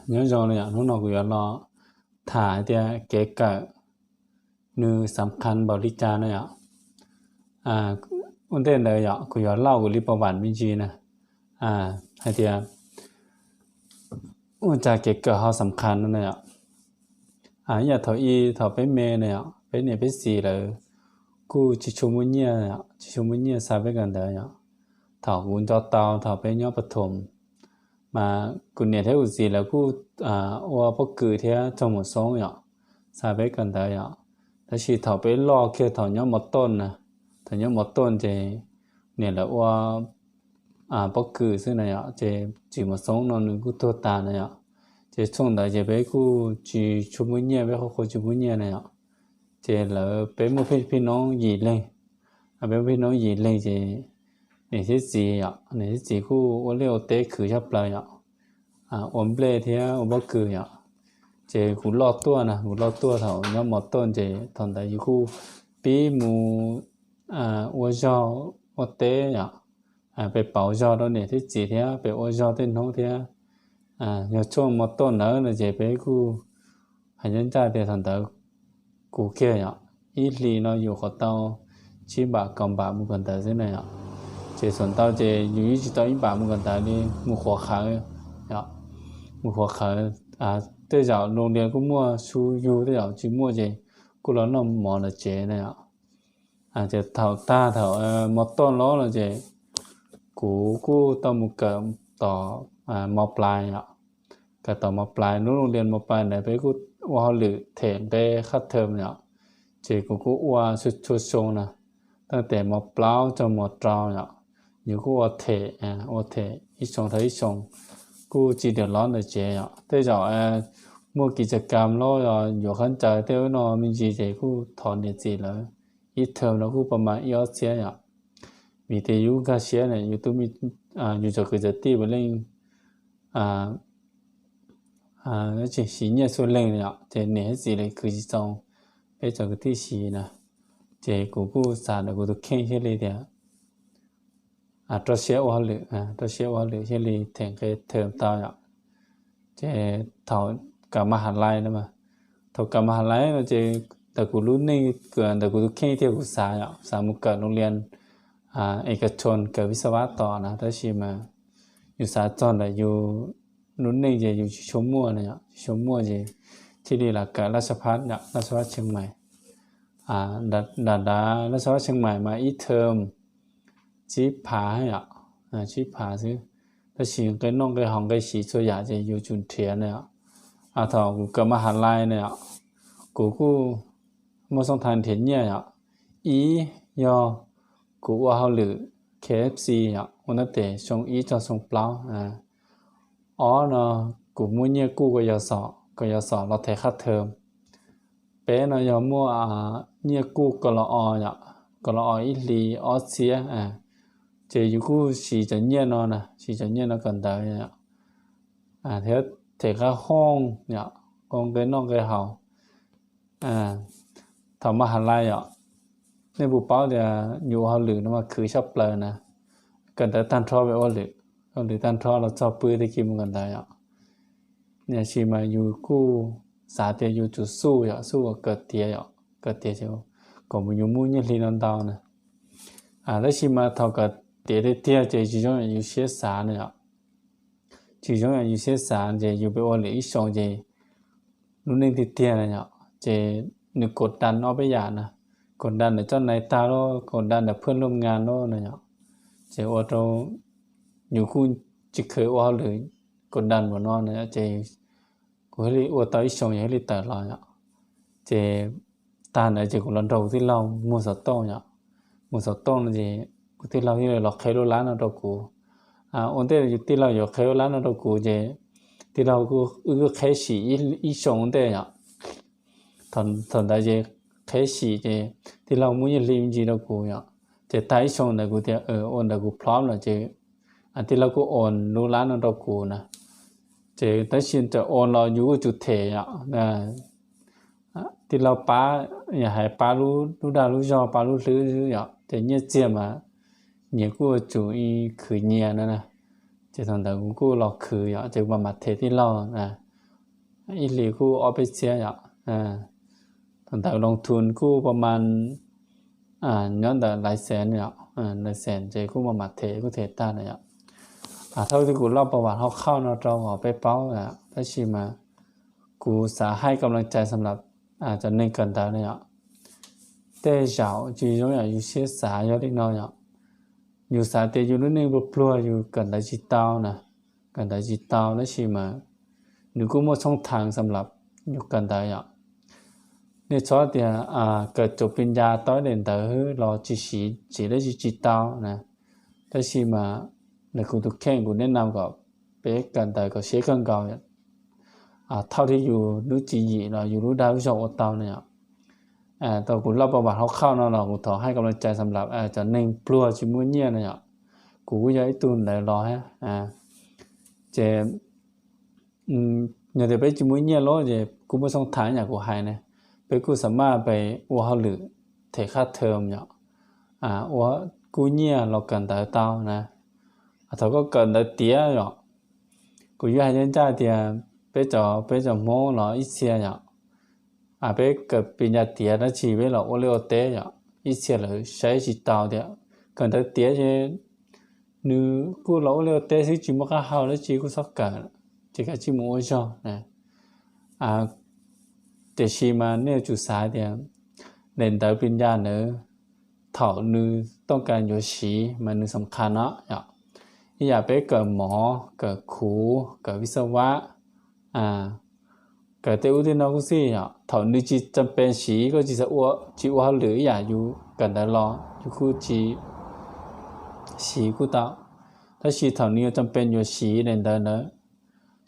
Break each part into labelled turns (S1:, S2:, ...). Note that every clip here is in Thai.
S1: nhớ rồi này lúc nào cũng lo thả thì kể cả nữ sắm khăn bảo lý cha này vấn đề này cũng lau của lý bảo bản bên gì nè hay thì cha kể cả họ sắm khăn này nhà thọ y thọ bé mẹ này bé này bé gì là cô chỉ chung với nhau chỉ chung với nhau sao với gần đấy thọ cũng cho tao thọ bé nhau bật thùng mà cụเนี่ยthấy gì là cụว่าbất cứ thế trong một số sao biết cần tớiแต่chỉ thọ bé lo kia thọ nhau một tôn nè thọ nhau một tôn thìเนี่ยlàว่าbất cứ thế này chỉ một số nóนึงcụ thua ta này chỉ trong đó chỉ bé cụ chỉ chung với nhau bé họ chung với nhau này chỉ là bé một phi nó gì lên bé phi nó gì lên thì này thế gì này thế gì cụ我了解去下来ổn ble thì bất cứ chỉ cụ lo tua nè cụ lo tua thầu nhóm một tuần chỉ thằng đại cụ bí mù ô do ô tế về bảo do đó này thế gì thế về ô do tên không thế nhờ chung một tuần nữa là chỉ về cụ hành nhân gia thì thằng đại cụ kia ít li nóอยู่กับtao chỉ bà cầm bà một con tờ thế này chỉส่วนtao chỉอยู่chỉ tao ít bà một con tờ đi một khó khăn một khó khăn tới giờ nông điện cũng mua su yu tới giờ chỉ mua gì cũng là nó mỏ là chế này chỉ thảo ta thảo một ton đó là gì cú tao một cái tỏ một ply cái tỏ một ply nông điện một ply này với cú hoa lử thể về khát thơm chỉ cú hoa xuất sông nèตั้งแต่một plau cho một trào nhiều cú hoa thể ít sông thấy ít sôngกูchỉเดือดร้อนเลยเจ๊แต่จะมั่วกิจกรรมแล้วอยู่ขั้นใจแต่ว่านอมันจีเจกูถอนเนี่ยจีแล้วอีเทอมแล้วกูประมาณอีออสเซียมีแต่อยู่กับเสียเนี่ยอยู่ตัวมีอยู่จากกิจตีไปเล่นจะสีเนี่ยส่วนเล่นเนี่ยจะเนี่ยจีเลยคือจีจงไปจากที่สีนะเจกูสาดกูตัวเข่งเฉลี่ยเดียวตัวเสียว่าหรือตัวเสียว่าหรือเฉลี่ยถึงcáiเทอมตายจะถอดกับมหาลัยนะมาถอดกับมหาลัยเราจะแต่กูรู้นี่เกินแต่กูรู้แค่ที่กูสามุกเกิดโรงเรียนเอกชนเกิดวิศวะต่อนะแต่ชีมาอยู่สาจรแต่อยู่นู้นนี่จะอยู่ชมมั่วเนี่ยชมมั่วจะที่นี่ละเกิดราชภัฏราชภัฏเชียงใหม่ดาราชภัฏเชียงใหม่มาอีเทอมchỉ phá chỉ phá chứ ta chỉ cái nông cái hồng cái xí cho giả chỉ yêu chuẩn thiện này thọ cũng cầm mà hàn lai này cũng mua xong thành thiện nhẹ ý do cũng qua hao lử KFC nó để xong ý cho xong plau nó cũng mua nhẹ cũng cái giờ nó thấy khát thơm bé nó giờ mua nhẹ cũng có lo ít li ót xía chỉ dù cứ chỉ chân nhiên nó nè chỉ chân nhiên nó cần tới thế thể cái hông con cái nó cái hậu thằng mà hành lai nên bộ báo thì nhiều họ lử nó mà khử sắp lời nè cần tới tan tro về ô lử tan tro là cho bươi thì kim cần tới nhà chỉ mà dù cứ xả tiền dù chủ su cợt tiền chứ còn một nhiều mua như li non tao nè đấy chỉ mà thằng cợt tiền chỉ trong là些啥呢chỉ trong là些啥chỉอยู่ไปว่าเลยส่งchỉนู่นนี่tiền này chỉนึกกดดันเอาไปอย่างนะกดดันในเจ้านายตาโลกดดันในเพื่อนร่วมงานโลเนี่ยchỉว่าเราอยู่คู่chỉเคยว่าเลยกดดันบ่นอนเนี่ยchỉกูให้ว่าตายส่งให้เลยตลอดchỉ ta này chỉ cũng lần đầu tiên lâu mua sắm tông gìที่เราที่เราเคยรู้ร้านเรากูอันเดียวที่เราอยู่เคยรู้ร้านเรากูจะที่เรากูเคยสีอีสองเดียวตอนได้จะเคยสีจะที่เรามุ่งจะรีบจีเรากูจะตายสองแต่กูจะอันแต่กูพร้อมแล้วจะที่เรากูอ่อนรู้ร้านเรากูนะจะแต่สิ่งจะอ่อนเราอยู่จุดเทนะที่เราป้าอย่าให้ป้ารู้ได้รู้ยอป้ารู้ซื้อจะเนี่ยเจียมnhiều cô chú ý khởi nhà nữa nè จ จะทำแต่กูเราคืออย่างจะมามัดเทที่เราอีหลีกูเอาไปเสียอย่างทำแต่ลงทุนกูประมาณย้อนแต่หลายแสนเนี่ยหลายแสนเจกูมามัดเทกูเทต้าเนี่ยเท่าที่กูเล่าประวัติเขาเข้าเนาะเราออกไปเป้าพระชีมากูสาให้กำลังใจสำหรับจะในกันได้เนี่ยแต่เจ้าจีนอยู่เสียสายเยอะนิดหน่อยอยู่สายแต่อยู่นู่นนี่ปลัวอยู่กันได้จีเต้านะกันได้จีเต้าแล้วชีมาหนูกูมั่วช่องทางสำหรับอยู่กันได้เนี่ยชอบเดียเกิดจบปริญญาต้อยเด่นแต่รอจีสีจีได้จีเต้านะแล้วชีมาในกูทุกแข่งกูแนะนำกับเป๊กกันแต่ก็เชื่อกันเก่าเท่าที่อยู่รู้จีอีเราอยู่รู้ได้รู้จักว่าเต้าเนี่ยตอนกูเล่าประวัติเขาเข้าเนาะเรากูขอให้กำลังใจสำหรับจะเน่งปลัวชิมุ้ยเนี่ยเนี่ยกูก็ย้ายตุนเลยรอฮะเจเนี่ยเดี๋ยวไปชิมุ้ยเนี่ยรอเจกูไม่ต้องถ่ายอย่างกูให้นะไปกูสามารถไปว่าเขาหรือเทค่าเทอมเนี่ยว่ากูเนี่ยเรากันแต่เต้านะเขาก็กันแต่เตี้ยเนี่ยกูย้ายยังจ่ายเตี้ยไปจ่อโม่เราอีเสียเนี่ยไปเกิดปริญญาเตี้ยแล้วชีวิตเราโอเลโอเต้เนี่ยอีเสียเลยใช้จิตเต้าเดียวกันแต่เตี้ยเจนึกูเราโอเลโอเต้สิจิมก็หาแล้วจีกูสักกันจีก็จิมโอจ่อนะแต่ชีมาเนี่ยจุดสายเดียวเรียนแต่ปริญญาเนอะเท่านึต้องการอยู่สีมันนึสำคัญเนาะอย่าไปเกิดหมอเกิดครูเกิดวิศวะเกิดเต้อุทินกูสิเท่านึจีจำเป็นสีก็จีจะว่าหรืออย่าอยู่กันได้รออยู่คู่จีสีกูต่อถ้าสีเท่านี้จำเป็นอยู่สีเรียนได้เนอะ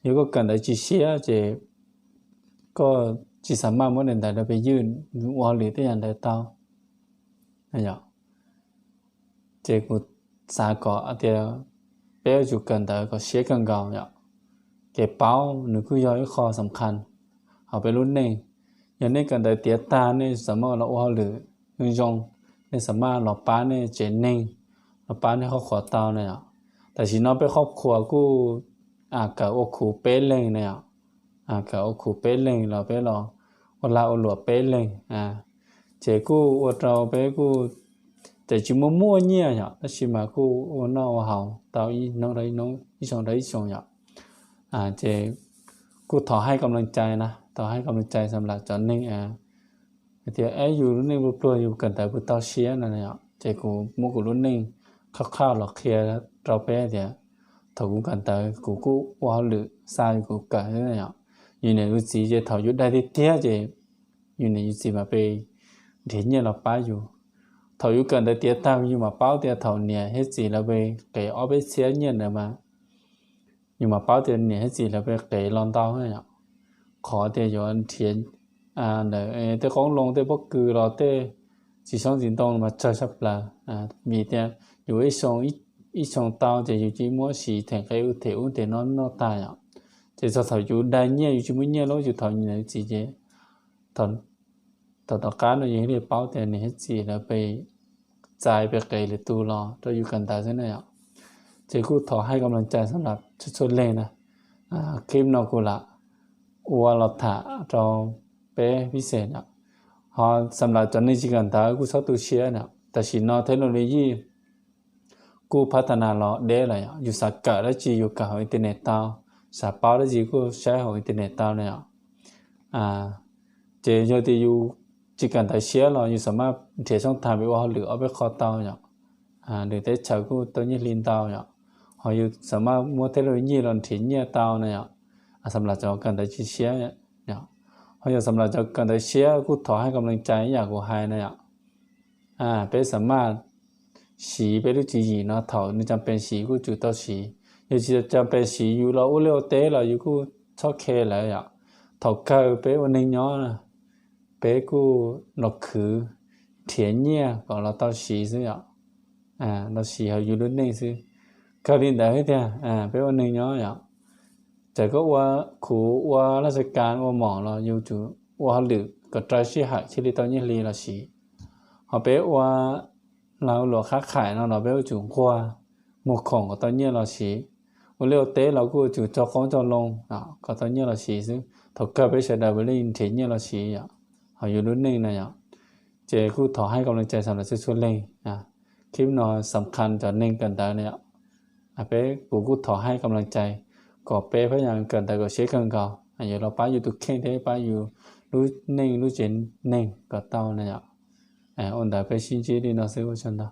S1: อยู่ก็กันได้จีเสียเจก็จีสามารถมั่วเรียนได้ไปยื่นว่าหรือได้อย่างใดเต้าเนี่ยเจกูสาก่อเดียวเป้อยู่กันแต่ก็เสียกันเก่าเนี่ยเก็บเป้าหนึ่งคือย่อยคอสำคัญเอาไปรุ่นนี้อย่างนี้กันแต่เตี้ยตาเนี่ยสามารถเราว่าหรือยุ่งเนี่ยสามารถเราป้าเนี่ยเจนนี่เราป้าเนี่ยเขาขอเตาเนี่ยแต่ชีน้องไปครอบครัวกูกับโอคูเป้เลยเนี่ยกับโอคูเป้เลยเราไปรอวันละโอหลวเป้เลยเจกูอดเราไปกูแต่จิมมั่วเนี่ยแล้วชิมากูวันนอเฮาเตาอีน้องไรน้องอีชงไรชงเจกูขอให้กำลังใจนะต่อให้กำลังใจสำหรับจอนนิ่งเดี๋ยวอยู่รุ่นนิ่งปลัวอยู่กันแต่บุตรเชียนั่นเนี่ยเจกูมุกรุ่นนิ่งข้าวหลอกเคลียร์เราไปเดี๋ยวถกูกันแต่กูว่าหรือซากูกันเนี่ยอยู่ในรุ่นสีเจถอยู่ได้ที่เตี้ยเจอยู่ในรุ่นสีมาไปเดี๋ยวเนี่ยเราป้าอยู่ถอยู่กันแต่เตี้ยตามอยู่มาเป้าเตี้ยถเนี่ยให้สีเราไปเก๋เอาไปเสียเนี่ยนะมาอยู่มาเป้าเตี้ยเนี่ยให้สีเราไปเก๋ลองเต้าเนี่ยขอเตี้ยอยู่อันเทียนเดี๋ยวเตี้ยของลงเตี้ยพวกคือเราเตี้ยจีช่องจีนตรงมาเจอชับละมีเตี้ยอยู่一上刀就有只么事，听佢有條有啲孬大呀，就頭有大嘢，有只乜嘢咯，就頭你自己頭家呢有啲包定你自啦ไปจ่ายไปเกยเลยตัวรอเราอยู่กันตาเส้นเนี่ยเจ้ากูขอให้กำลังใจสำหรับชุดเลยนะคลิปนอกูละว่าเราถ่าเราเป๊ะพิเศษเนี่ยพอสำหรับจนในจิกันตากูชอบตัวเชียเนี่ยแต่สินนอเทคโนโลยีกูพัฒนาเราเด้เลยอยู่สักกะแล้วจีอยู่กับอินเทอร์เน็ตตาวสาปาแล้วจีกูใช้ของอินเทอร์เน็ตตาวเนี่ยเจอยที่อยู่จิกันแต่เชียเราอยู่สามารถเทียช่องทางไปว่าหรือเอาไปคอตาวเนี่ยหรือได้ใช้กูตัวนี้ลินตาวเนี่ยเขาอยู่สามารถมัวเทคโนโลยีเราถิ่นเนี่ยตาวเนี่ยสำหรับเจ้ากันแต่เชียเนี่ยเขาอยู่สำหรับเจ้ากันแต่เชียกูขอให้กำลังใจอยากกูให้เนี่ยเป็นสามารถสีไปรู้จีเนาะเท่านี่จำเป็นสีกูจุดต่อสีอยู่ที่จำเป็นสีอยู่เราเลี้ยวเตะเราอยู่กูชอบเคเลยเท่าเกิดเป็นวันนึงเนาะเป็นกูหลอกคือเทียนเนี่ยก็เราต่อสีซื้อเราสีเขาอยู่รุ่นนี้ซื้อเขาเรียนได้ที่เป็นวันนึงเนาะแต่ก็ว่าขู่ว่าราชการว่าหมอเราอยู่จุดว่าหรือก็ใจชี้หักชี้ลิตอนนี้ลีเราสีเขาเป็นว่าเราหลวงค้าขายเราไปจุ่มขั้วหมกของก็ตอนนี้เราสี我了得老古就做工做弄啊，搞到你了是是，头个被谁的为了引起你了是呀，好有รุ่นนึงนะ呀เจกูถอให้กำลังใจสำหรับชุดเล่งอ่ะคลิปนอนสำคัญจะเน่งกันได้เนี่ยอ่ะเป๊กูถอให้กำลังใจก็เป๊พยายามเกินแต่ก็เช็คกันก่อนอ่ะอยู่เราป้าอยู่ตุกเข่งได้ป้าอยู่รู้เน่งรู้เจนเน่งก็เต้าเนี่ยอ่ะอันใดไปชินจีดีเนาะซื้อว่าฉันได้